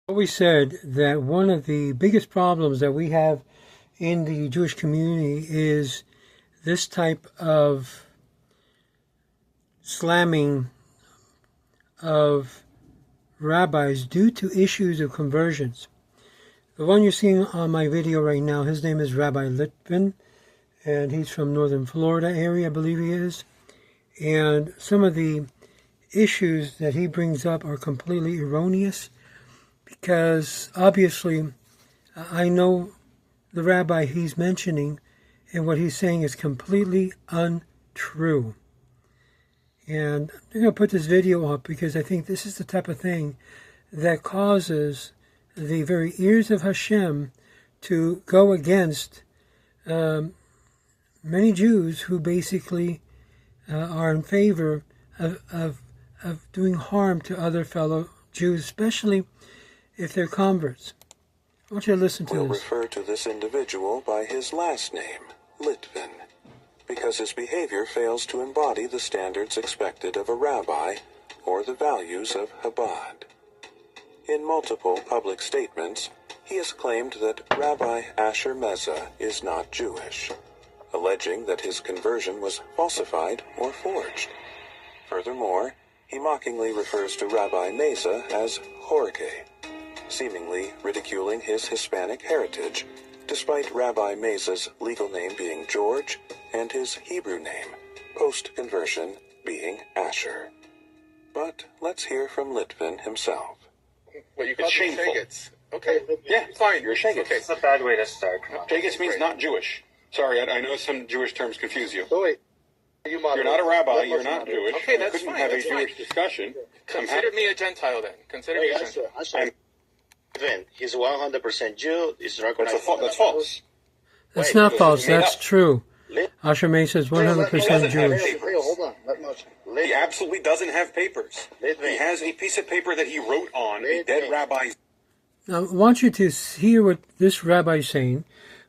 always said that one of the biggest problems that we have in the Jewish community is this type of slamming of rabbis due to issues of conversions. The one you're seeing on my video right now, his name is Rabbi Litvin, and he's from northern Florida area, I believe he is. And some of the issues that he brings up are completely erroneous, because obviously I know the rabbi he's mentioning, and what he's saying is completely untrue. And I'm going to put this video up because I think this is the type of thing that causes the very ears of Hashem to go against many Jews who basically are in favor of doing harm to other fellow Jews, especially if they're converts. I want you to listen to this. We'll refer to this individual by his last name, Litvin, because his behavior fails to embody the standards expected of a rabbi or the values of Chabad. In multiple public statements, he has claimed that Rabbi Asher Meza is not Jewish, alleging that his conversion was falsified or forged. Furthermore, he mockingly refers to Rabbi Meza as Jorge, seemingly ridiculing his Hispanic heritage, despite Rabbi Meza's legal name being George and his Hebrew name, post-conversion, being Asher. But let's hear from Litvin himself. What you call Shagets. Okay, yeah, fine, you're a Shagets. Okay, it's a bad way to start. Shagets means not Jewish. Sorry, I know some Jewish terms confuse you. Oh, wait. You're not a rabbi, you're not Jewish. Okay, that's you couldn't fine, have that's a Jewish fine. discussion. Consider me a Gentile then. Consider me a Gentile. He's 100% Jew. He's recognized. That's false. That's not false. That's true. Asher Meza is 100% Jewish. Hold on. He absolutely doesn't have papers. He has a piece of paper that he wrote on a dead rabbi's. Now, I want you to hear what this rabbi is saying,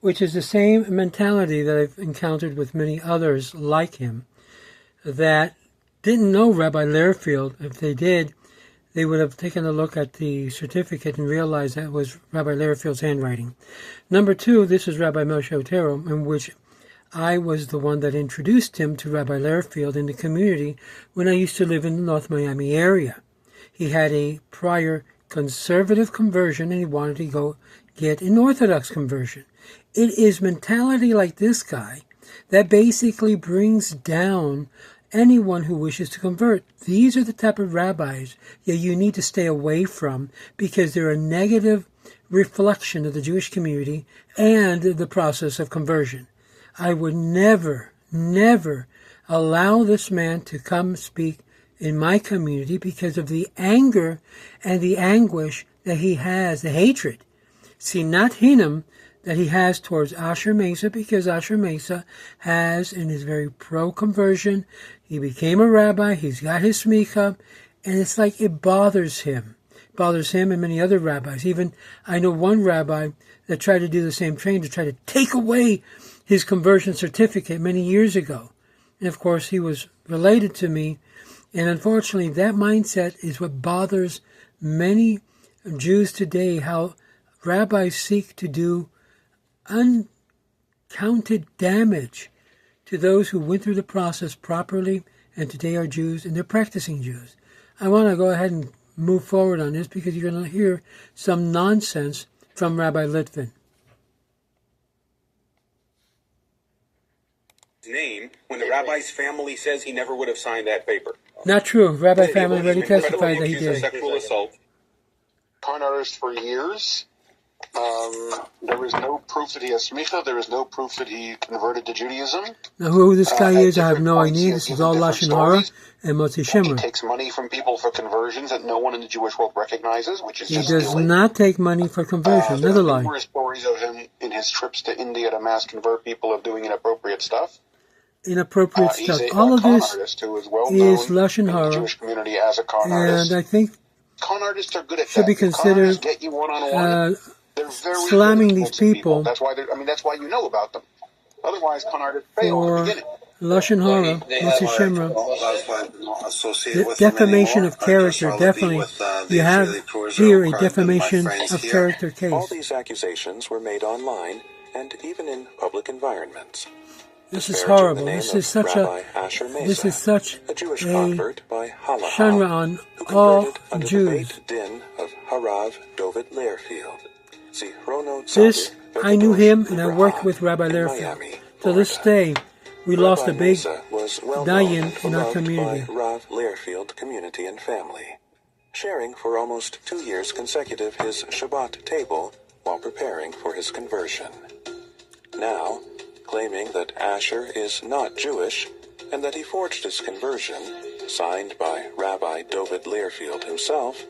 which is the same mentality that I've encountered with many others like him, that didn't know Rabbi Lehrfield. If they did, they would have taken a look at the certificate and realized that was Rabbi Lehrfield's handwriting. Number two, this is Rabbi Moshe Otero, in which I was the one that introduced him to Rabbi Lehrfield in the community when I used to live in the North Miami area. He had a prior conservative conversion and he wanted to go get an Orthodox conversion. It is mentality like this guy that basically brings down anyone who wishes to convert. These are the type of rabbis that you need to stay away from because they're a negative reflection of the Jewish community and the process of conversion. I would never allow this man to come speak in my community because of the anger and the anguish that he has, the hatred. See, not him, that he has towards Asher Meza, because Asher Meza has, and is very pro-conversion. He became a rabbi, he's got his smicha, and it's like it bothers him. It bothers him and many other rabbis. Even I know one rabbi that tried to do the same thing, to try to take away his conversion certificate many years ago. And of course, he was related to me, and unfortunately, that mindset is what bothers many Jews today, how rabbis seek to do uncounted damage to those who went through the process properly and today are Jews and they're practicing Jews. I want to go ahead and move forward on this because you're going to hear some nonsense from Rabbi Litvin. Name when the rabbi's family says he never would have signed that paper. Not true. Rabbi family already testified that he did. Sexual assault. Con artist for years. There is no proof that he has smicha. There is no proof that he converted to Judaism. Now, who this guy is, I have no idea. This is all Lashon Hara and Motzi He Shemra. takes money from people for conversions that no one in the Jewish world recognizes, which is He just does stealing. not take money for conversion. There Another are lie. numerous stories of him in his trips to India to mass convert people of doing inappropriate stuff. Inappropriate stuff. He's a All of con this artist who is well known is Lashon in the Hara, Jewish community as a con artist. and I think Con artists are good at should that. be Con considered artists get you one-on-one. They're very slamming good at these influencing people That's why you know about them. Otherwise, con artists fail in the for beginning. Lashon Hara, Mr. Shemra, the defamation of character, definitely. You have here a defamation of character case. All these accusations were made online and even in public environments. This is horrible. This is such a Jewish convert by Halaha, genre on who all converted under the Jews. Beit Din of Harav Dovid Learfield. This, I knew him and I worked with Rabbi Learfield. To this day, we lost a big dayan in our community. By Rav Learfield community and family, sharing for almost 2 years consecutive his Shabbat table while preparing for his conversion. Now, claiming that Asher is not Jewish and that he forged his conversion, signed by Rabbi Dovid Learfield himself,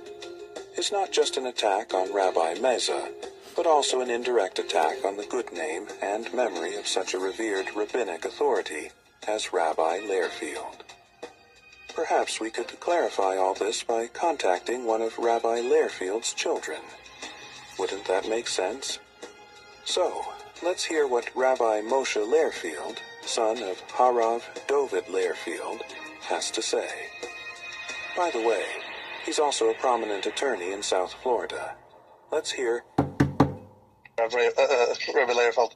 is not just an attack on Rabbi Meza, but also an indirect attack on the good name and memory of such a revered rabbinic authority as Rabbi Learfield. Perhaps we could clarify all this by contacting one of Rabbi Learfield's children. Wouldn't that make sense? So, let's hear what Rabbi Moshe Learfield, son of Harav Dovid Learfield, has to say. By the way, he's also a prominent attorney in South Florida. Let's hear Rabbi Learfield.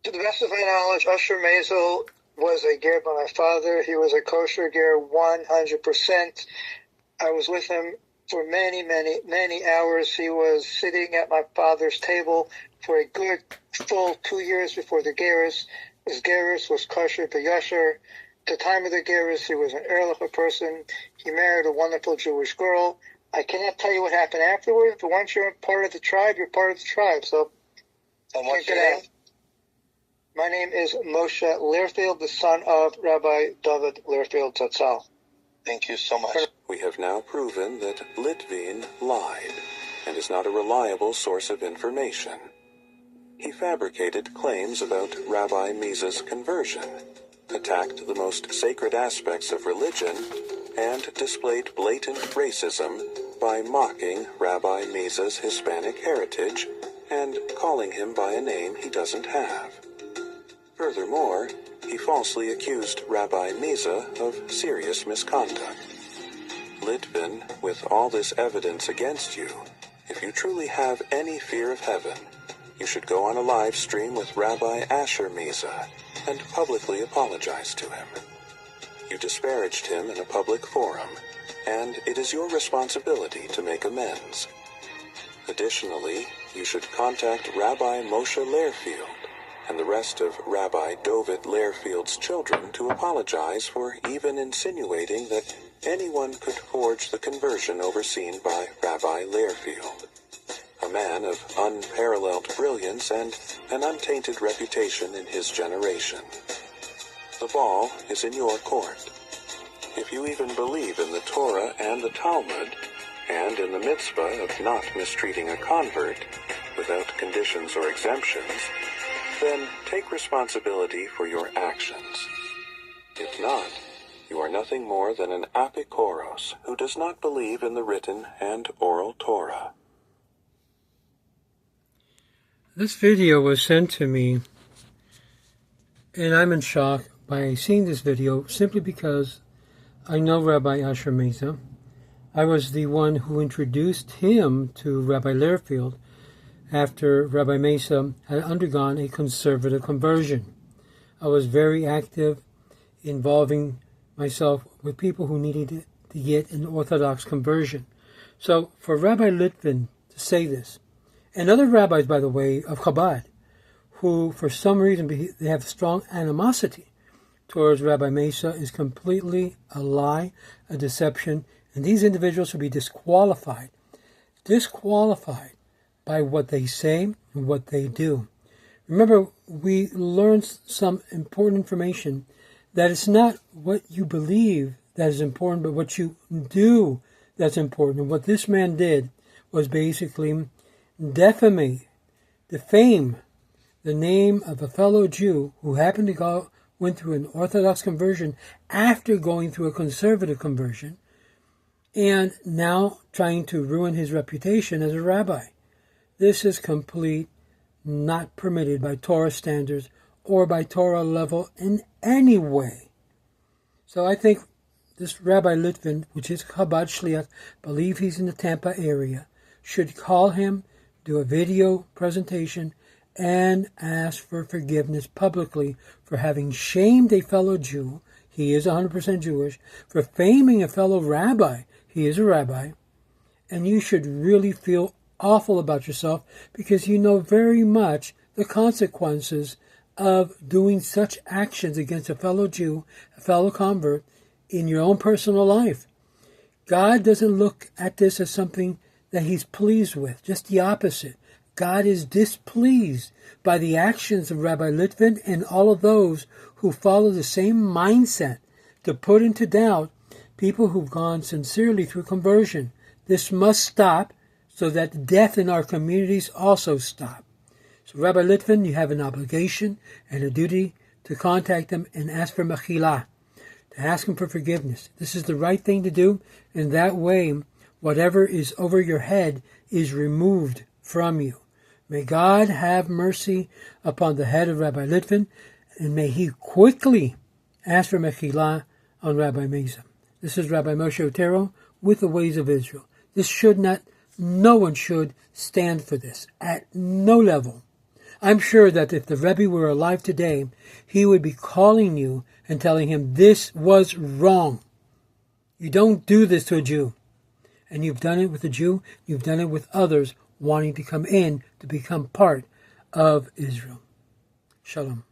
To the best of my knowledge, Usher Maisel was a ger by my father. He was a kosher ger 100%. I was with him for many, many, many hours. He was sitting at my father's table for a good full 2 years before the gerus. His gerus was kosher b'yasher. At the time of the gerus, he was an Erlich person. He married a wonderful Jewish girl. I cannot tell you what happened afterwards, but once you're part of the tribe, you're part of the tribe. So, and what's your name? My name is Moshe Learfield, the son of Rabbi David Learfield Zatzal. Thank you so much. We have now proven that Litvin lied and is not a reliable source of information. He fabricated claims about Rabbi Meza's conversion, attacked the most sacred aspects of religion, and displayed blatant racism by mocking Rabbi Meza's Hispanic heritage and calling him by a name he doesn't have. Furthermore, he falsely accused Rabbi Meza of serious misconduct. Litvin, with all this evidence against you, if you truly have any fear of heaven, you should go on a live stream with Rabbi Asher Meza and publicly apologize to him. You disparaged him in a public forum, and it is your responsibility to make amends. Additionally, you should contact Rabbi Moshe Learfield and the rest of Rabbi Dovid Learfield's children to apologize for even insinuating that anyone could forge the conversion overseen by Rabbi Learfield, a man of unparalleled brilliance and an untainted reputation in his generation. The ball is in your court. If you even believe in the Torah and the Talmud, and in the mitzvah of not mistreating a convert, without conditions or exemptions, then take responsibility for your actions. If not, you are nothing more than an apikoros who does not believe in the written and oral Torah. This video was sent to me, and I'm in shock by seeing this video simply because I know Rabbi Asher Meza. I was the one who introduced him to Rabbi Learfield after Rabbi Meza had undergone a conservative conversion. I was very active, involving myself with people who needed to get an Orthodox conversion. So for Rabbi Litvin to say this, and other rabbis, by the way, of Chabad, who for some reason they have strong animosity towards Rabbi Meza, is completely a lie, a deception, and these individuals should be disqualified by what they say and what they do. Remember, we learned some important information that it's not what you believe that is important, but what you do that's important. And what this man did was basically defame the name of a fellow Jew who happened to went through an Orthodox conversion after going through a conservative conversion, and now trying to ruin his reputation as a rabbi. This is complete, not permitted by Torah standards or by Torah level in any way. So I think this Rabbi Litvin, which is Chabad Shliach, believe he's in the Tampa area, should call him, do a video presentation, and ask for forgiveness publicly for having shamed a fellow Jew. He is 100% Jewish. For faming a fellow rabbi. He is a rabbi. And you should really feel awful about yourself because you know very much the consequences of doing such actions against a fellow Jew, a fellow convert, in your own personal life. God doesn't look at this as something that he's pleased with. Just the opposite. God is displeased by the actions of Rabbi Litvin and all of those who follow the same mindset to put into doubt people who've gone sincerely through conversion. This must stop so that death in our communities also stop. So Rabbi Litvin, you have an obligation and a duty to contact him and ask for mechila, to ask him for forgiveness. This is the right thing to do, and that way whatever is over your head is removed from you. May God have mercy upon the head of Rabbi Litvin, and may he quickly ask for mechila on Rabbi Mesa. This is Rabbi Moshe Otero with the Ways of Israel. No one should stand for this at no level. I'm sure that if the Rebbe were alive today, he would be calling you and telling him this was wrong. You don't do this to a Jew. And you've done it with a Jew, you've done it with others wanting to come in to become part of Israel. Shalom.